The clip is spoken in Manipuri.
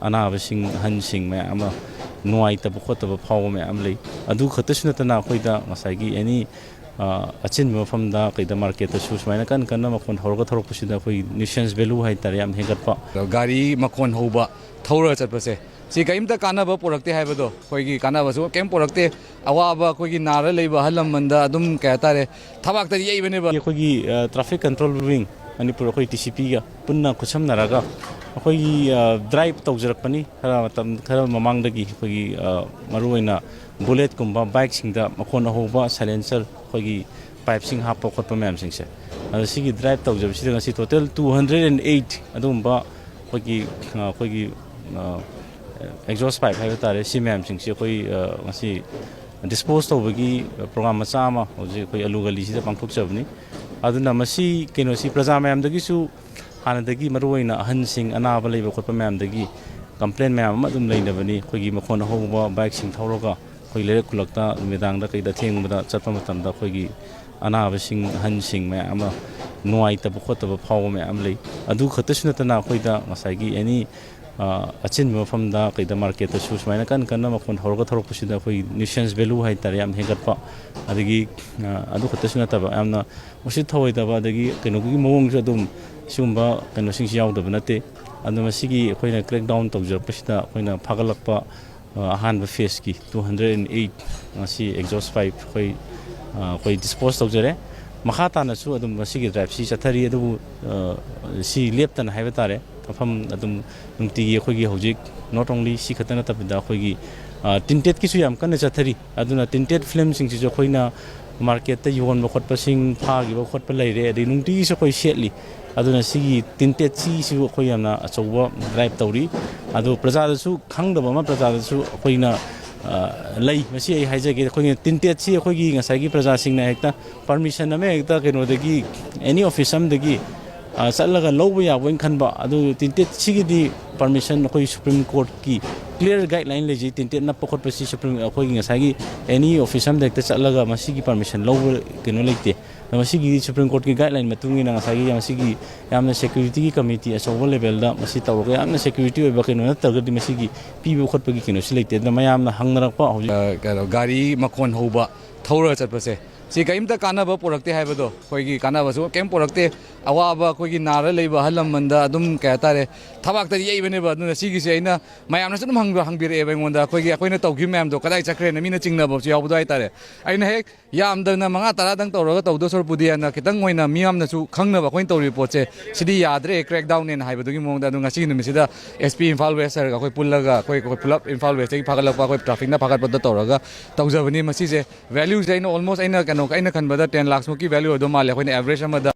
ꯑꯅꯥꯕꯁꯤꯡ ꯑꯍꯟꯁꯤꯡ ꯃꯌꯥꯝ ꯑꯃ ꯅꯨꯡꯉꯥꯏꯇꯕ ꯈꯣꯠꯇꯕ ꯐꯥꯎꯕ ꯃꯌꯥꯝ ꯂꯩ ꯑꯗꯨ ꯈꯛꯇꯁꯨ ꯅꯠꯇꯅ ꯑꯩꯈꯣꯏꯗ ꯉꯁꯥꯏꯒꯤ ꯑꯦꯅꯤ ꯑꯆꯤꯟꯕ ꯃꯐꯝꯗ ꯀꯩꯗ ꯃꯥꯔꯀꯦꯠꯇꯁꯨ ꯁꯨꯃꯥꯏꯅ ꯀꯟꯅ ꯃꯈꯣꯟ ꯍꯧꯔꯒ ꯊꯧꯔꯛꯄꯁꯤꯗ ꯑꯩꯈꯣꯏ ꯅ꯭ꯌꯨꯁꯦꯟꯁ ꯚꯦꯂꯨ ꯍꯥꯏꯇꯥꯔꯦ ꯌꯥꯝ ꯍꯦꯟꯒꯠꯄ ꯒꯥꯔꯤ ꯃꯈꯣꯟ ꯍꯧꯕ ꯊꯧꯔꯒ ꯆꯠꯄꯁꯦ ꯁꯤ ꯀꯔꯤꯝꯇ ꯀꯥꯟꯅꯕ ꯄꯨꯔꯛꯇꯦ ꯍꯥꯏꯕꯗꯣ ꯑꯩꯈꯣꯏꯒꯤ ꯀꯥꯟꯅꯕꯁꯨ ꯀꯩꯝ ꯄꯨꯔꯛꯇꯦ ꯑꯋꯥꯕ ꯑꯩꯈꯣꯏꯒꯤ ꯅꯥꯔ ꯂꯩꯕ ꯑꯍꯜ ꯂꯃꯟꯗ ꯑꯗꯨꯝ ꯀꯩ ꯍꯥꯏꯇꯥꯔꯦ ꯊꯕꯥꯛꯇ ꯌꯩꯕꯅꯦꯕ ꯑꯩꯈꯣꯏꯒꯤ ꯇ꯭ꯔꯥꯐꯤꯛ ꯀꯟꯇ꯭ꯔꯣꯜ ꯋꯤꯡ ꯃꯅꯤꯄꯨꯔ ꯑꯩꯈꯣꯏ TCPꯒ ꯄꯨꯟꯅ ꯈꯨꯠꯁꯝꯅꯔꯒ ꯑꯩꯈꯣꯏꯒꯤ ꯗ꯭ꯔꯥꯏꯕ ꯇꯧꯖꯔꯛꯄꯅꯤ ꯃꯇꯝ ꯈꯔ ꯃꯃꯥꯡꯗꯒꯤ ꯑꯩꯈꯣꯏꯒꯤ ꯃꯔꯨꯑꯣꯏꯅ ꯕꯨꯂꯦꯠꯀꯨꯝꯕ ꯕꯥꯏꯛꯁꯤꯡꯗ ꯃꯈꯣꯟ ꯑꯍꯧꯕ ꯁꯥꯏꯂꯦꯟꯁꯔ ꯑꯩꯈꯣꯏꯒꯤ ꯄꯥꯏꯞꯁꯤꯡ ꯍꯥꯞꯄ ꯈꯣꯠꯄ ꯃꯌꯥꯝꯁꯤꯡꯁꯦ ꯑꯗꯣ ꯁꯤꯒꯤ ꯗ꯭ꯔꯥꯏꯕ ꯇꯧꯖꯕꯁꯤꯗ ꯉꯁꯤ ꯇꯣꯇꯦꯜ 208 ꯑꯗꯨꯒꯨꯝꯕ ꯑꯩꯈꯣꯏꯒꯤ ꯑꯦꯛꯖꯣꯁ ꯄꯥꯏꯞ ꯍꯥꯏꯕ ꯇꯥꯔꯦ ꯁꯤ ꯃꯌꯥꯝꯁꯤꯡꯁꯤ ꯑꯩꯈꯣꯏ ꯉꯁꯤ ꯗꯤꯁꯄꯣꯖ ꯇꯧꯕꯒꯤ ꯄ꯭ꯔꯣꯒ꯭ꯔꯥꯝ ꯃꯆꯥ ꯑꯃ ꯍꯧꯖꯤꯛ ꯑꯩꯈꯣꯏ ꯑꯂꯨ ꯒꯂꯤꯁꯤꯗ ꯄꯥꯡꯊꯣꯛꯆꯕꯅꯤ ꯑꯗꯨꯅ ꯃꯁꯤ ꯀꯩꯅꯣꯁꯤ ꯄ꯭ꯔꯖꯥ ꯃꯌꯥꯝꯗꯒꯤꯁꯨ ꯍꯥꯟꯅꯗꯒꯤ ꯃꯔꯨꯑꯣꯏꯅ ꯑꯍꯟꯁꯤꯡ ꯑꯅꯥꯕ ꯂꯩꯕ ꯈꯣꯠꯄ ꯃꯌꯥꯝꯗꯒꯤ ꯀꯝꯄ꯭ꯂꯦꯟ ꯃꯌꯥꯝ ꯑꯃ ꯑꯗꯨꯝ ꯂꯩꯅꯕꯅꯤ ꯑꯩꯈꯣꯏꯒꯤ ꯃꯈꯣꯟ ꯑꯍꯧꯕ ꯕꯥꯏꯛꯁꯤꯡ ꯊꯧꯔꯒ ꯑꯩꯈꯣꯏ ꯂꯩꯔꯛ ꯈꯨꯜꯂꯛꯇ ꯅꯨꯃꯤꯗꯥꯡꯗ ꯀꯩꯗ ꯊꯦꯡꯕꯗ ꯆꯠꯄ ꯃꯇꯝꯗ ꯑꯩꯈꯣꯏꯒꯤ ꯑꯅꯥꯕꯁꯤꯡ ꯑꯍꯟꯁꯤꯡ ꯃꯌꯥꯝ ꯑꯃ ꯅꯨꯡꯉꯥꯏꯇꯕ ꯈꯣꯠꯇꯕ ꯐꯥꯎꯕ ꯃꯌꯥꯝ ꯂꯩ ꯑꯗꯨ ꯈꯛꯇꯁꯨ ꯅꯠꯇꯅ ꯑꯩꯈꯣꯏꯗ ꯉꯁꯥꯏꯒꯤ ꯑꯦꯅꯤ ꯑꯆꯤꯟꯕ ꯃꯐꯝꯗ ꯀꯩꯗ ꯃꯥꯔꯀꯦꯠꯇꯁꯨ ꯁꯨꯃꯥꯏꯅ ꯀꯟꯅ ꯃꯈꯣꯟ ꯍꯧꯔꯒ ꯊꯧꯔꯛꯄꯁꯤꯗ ꯑꯩꯈꯣꯏ ꯅ꯭ꯌꯨꯁꯦꯟꯁ ꯚꯦꯂꯨ ꯍꯥꯏꯇꯥꯔꯦ ꯌꯥꯝ ꯍꯦꯟꯒꯠꯄ ꯑꯗꯒꯤ ꯑꯗꯨ ꯈꯛꯇꯁꯨ ꯅꯠꯇꯕ ꯌꯥꯝꯅ ꯎꯁꯤꯠ ꯊꯑꯣꯏꯗꯕ ꯑꯗꯒꯤ ꯀꯩꯅꯣꯒꯤ ꯃꯑꯣꯡꯁꯨ ꯑꯗꯨꯝ ꯁꯤꯒꯨꯝꯕ ꯀꯩꯅꯣꯁꯤꯡꯁꯤ ꯌꯥꯎꯗꯕ ꯅꯠꯇꯦ ꯑꯗꯨ ꯃꯁꯤꯒꯤ ꯑꯩꯈꯣꯏꯅ ꯀ꯭ꯔꯦꯛꯗꯥꯎꯟ ꯇꯧꯖꯔꯛꯄꯁꯤꯗ ꯑꯩꯈꯣꯏꯅ ꯐꯥꯒꯠꯂꯛꯄ ꯑꯍꯥꯟꯕ ꯐꯦꯁꯀꯤ 208 ꯉꯁꯤ ꯑꯦꯛꯖꯣꯁ ꯄꯥꯏꯞ ꯑꯩꯈꯣꯏ ꯗꯤꯁꯄꯣꯖ ꯇꯧꯖꯔꯦ ꯃꯈꯥ ꯇꯥꯅꯁꯨ ꯑꯗꯨꯝ ꯃꯁꯤꯒꯤ ꯗ꯭ꯔꯥꯏꯕꯁꯤ ꯆꯠꯊꯔꯤ ꯑꯗꯨꯕꯨ ꯁꯤ ꯂꯦꯞꯇꯅ ꯍꯥꯏꯕ ꯇꯥꯔꯦ ꯃꯐꯝ ꯑꯗꯨꯝ ꯅꯨꯡꯇꯤꯒꯤ ꯑꯩꯈꯣꯏꯒꯤ ꯍꯧꯖꯤꯛ ꯅꯣꯠ ꯑꯣꯟꯂꯤ ꯁꯤ ꯈꯛꯇ ꯅꯠꯇꯕꯤꯗ ꯑꯩꯈꯣꯏꯒꯤ ꯇꯤꯟꯇꯦꯠꯀꯤꯁꯨ ꯌꯥꯝ ꯀꯟꯅ ꯆꯠꯊꯔꯤ ꯑꯗꯨꯅ ꯇꯤꯟꯇꯦꯠ ꯐꯤꯂꯝꯁꯤꯡꯁꯤꯁꯨ ꯑꯩꯈꯣꯏꯅ ꯃꯥꯔꯀꯦꯠꯇ ꯌꯣꯟꯕ ꯈꯣꯠꯄꯁꯤꯡ ꯐꯥꯈꯤꯕ ꯈꯣꯠꯄ ꯂꯩꯔꯦ ꯑꯗꯩ ꯅꯨꯡꯇꯤꯒꯤꯁꯨ ꯑꯩꯈꯣꯏ ꯁꯦꯠꯂꯤ ꯑꯗꯨꯅ ꯁꯤꯒꯤ ꯇꯤꯟꯇꯦꯠꯁꯤꯁꯨ ꯑꯩꯈꯣই ꯌꯥꯝꯅ ꯑꯆꯧꯕ ꯗ꯭ꯔꯥꯏꯕ ꯇꯧꯔꯤ ꯑꯗꯨ प्रजाꯗꯁꯨ ꯈꯪꯗꯕ ꯑꯃ प्रजाꯗꯁꯨ ꯑꯩꯈꯣꯏꯅ ꯂꯩ ꯃꯁꯤ ꯑꯩ ꯍꯥꯏꯖꯒꯦ ꯑꯩꯈꯣꯏꯅ ꯇꯤꯟꯇꯦꯠꯁꯤ ꯑꯩꯈꯣꯏꯒꯤ ꯉꯁꯥꯏꯒꯤ प्रजाꯁꯤꯡꯅ ꯍꯦꯛꯇ ꯄꯔꯃꯤꯁꯟ ꯑꯃ ꯍꯦꯛꯇ ꯀꯩꯅꯣꯗꯒꯤ ꯑꯦꯅꯤ ꯑꯣꯐꯤꯁ ꯑꯃꯗꯒꯤ ꯆꯠꯂꯒ ꯂꯧꯕ ꯌꯥꯕꯣꯏꯅ ꯈꯟꯕ ꯑꯗꯨ ꯇꯤꯟꯇꯦꯠ ꯁꯤꯒꯤꯗꯤ ꯄꯔꯃꯤꯁꯟ ꯑꯩꯈꯣꯏ ꯁꯨꯄ꯭रीम ꯀꯣꯔꯠꯀꯤ ꯀ꯭ꯂꯤꯌꯔ ꯒꯥꯏꯗꯂꯥꯏꯟ ꯂꯩꯖꯩ ꯇꯤꯟꯇꯦꯠ ꯅꯞꯄ ꯈꯣꯠꯄꯁꯤ ꯑꯩꯈꯣꯏꯒꯤ ꯉꯁꯥꯏꯒꯤ ꯑꯦꯅꯤ ꯑꯣꯐꯤꯁ ꯑꯃꯗ ꯍꯦꯛꯇ ꯆꯠꯂꯒ ꯃꯁꯤꯒꯤ ꯄꯔꯃꯤꯁꯟ ꯂꯧꯕ ꯀꯩꯅꯣ ꯂꯩꯇꯦ ꯃꯁꯤꯒꯤ ꯁꯨꯄ꯭रीम ꯀꯣꯔꯠꯀꯤ ꯒꯥꯏꯗꯂꯥꯏꯟ ꯃꯇꯨꯡ ꯏꯟꯅ ꯉꯁꯥꯏꯒꯤ ꯃꯁꯤꯒꯤ ꯌꯥꯝꯅ ꯁꯦꯀ꯭ꯌꯨꯔꯤꯇꯤꯒꯤ ꯀꯃꯤꯇꯤ ꯑꯆꯧꯕ ꯂꯦꯚꯦꯜꯗ ꯃꯁꯤ ꯇꯧꯔꯒ ꯌꯥꯝꯅ ꯁꯦꯀ꯭ꯌꯨꯔꯤꯇꯤ ꯑꯣꯏꯕ ꯀꯩꯅꯣ ꯅꯠꯇ꯭ꯔꯒꯗꯤ ꯃꯁꯤꯒꯤ ꯄꯤꯕ ꯈꯣꯠꯄꯒꯤ ꯀꯩꯅꯣꯁꯤ ꯂꯩꯇꯦ ꯑꯗꯨꯅ ꯃꯌꯥꯝꯅ ꯍꯪꯅꯔꯛꯄ ꯍꯧꯖꯤꯛ ꯒꯥꯔꯤ ꯃꯈꯣꯟ ꯍꯧꯕ ꯊꯧꯔꯒ ꯆꯠꯄꯁꯦ ꯁꯤ ꯀꯔꯤꯝꯇ ꯀꯥꯟꯅꯕ ꯄꯨꯔꯛꯇꯦ ꯍꯥꯏꯕꯗꯣ ꯑꯩꯈꯣꯏꯒꯤ ꯀꯥꯟꯅꯕꯁꯨ ꯀꯩꯝ ꯄꯨꯔꯛꯇꯦ ꯑꯋꯥꯕ ꯑꯩꯈꯣꯏꯒꯤ ꯅꯥꯔ ꯂꯩꯕ ꯑꯍꯜ ꯂꯃꯟꯗ ꯑꯗꯨꯝ ꯀꯩ ꯍꯥꯏꯇꯥꯔꯦ ꯊꯕꯥꯛꯇ ꯌꯩꯕꯅꯦꯕ ꯑꯗꯨꯅ ꯁꯤꯒꯤꯁꯦ ꯑꯩꯅ ꯃꯌꯥꯝꯅꯁꯨ ꯑꯗꯨꯝ ꯍꯪꯕꯤꯔꯛꯑꯦꯕ ꯑꯩꯉꯣꯟꯗ ꯑꯩꯈꯣꯏꯅ ꯇꯧꯈꯤꯕ ꯃꯌꯥꯝꯗꯣ ꯀꯗꯥꯏ ꯆꯠꯈ꯭ꯔꯦꯅ ꯃꯤꯅ ꯆꯤꯡꯅꯕꯁꯨ ꯌꯥꯎꯕꯗꯣ ꯍꯥꯏꯇꯥꯔꯦ ꯑꯩꯅ ꯍꯦꯛ ꯌꯥꯝꯗꯅ 5-10ꯗꯪ ꯇꯧꯔꯒ ꯇꯧꯗꯣ ꯁꯔꯨꯛꯄꯨꯗꯤ ꯑꯅ ꯈꯤꯇꯪ ꯑꯣꯏꯅ ꯃꯤꯌꯥꯝꯅꯁꯨ ꯈꯪꯅꯕ ꯑꯩꯈꯣꯏꯅ ꯇꯧꯔꯤꯕ ꯄꯣꯠꯁꯦ ꯁꯤꯗꯤ ꯌꯥꯗ꯭ꯔꯦ ꯀ꯭ꯔꯦꯛꯗꯥꯎꯟꯅꯦꯅ ꯍꯥꯏꯕꯗꯨꯒꯤ ꯃꯑꯣꯡꯗ ꯑꯗꯨ ꯉꯁꯤꯒꯤ ꯅꯨꯃꯤꯠꯁꯤꯗ SP ꯏꯝꯐꯥꯜ ꯋꯦꯁ ꯍꯥꯏꯔꯒ ꯑꯩꯈꯣꯏ ꯄꯨꯜꯂꯒ ꯑꯩꯈꯣꯏ ꯄꯨꯂꯞ ꯏꯝꯐꯥꯜ ꯋꯦꯁꯇꯒꯤ ꯐꯥꯒꯠꯂꯛꯄ ꯑꯩꯈꯣꯏ ꯇ꯭ꯔꯥꯐꯤꯛꯅ ꯐꯥꯒꯠꯄꯗ ꯇꯧꯔꯒ ꯇꯧꯖꯕꯅꯤ ꯃꯁꯤꯁꯦ ꯚꯦꯂ꯭ꯌꯨꯁꯦ ꯑꯩꯅ ꯑꯣꯜꯃꯣꯁ ꯑꯩꯅ ꯈꯟꯕꯗ 10 lakhs ꯃꯨꯛꯀꯤ ꯚꯦꯂ꯭ꯌꯨ ꯑꯣꯏꯗꯧ ꯃꯥꯜꯂꯦ ꯑꯩꯈꯣꯏꯅ ꯑꯦꯚꯔꯦꯖ ꯑꯃꯗ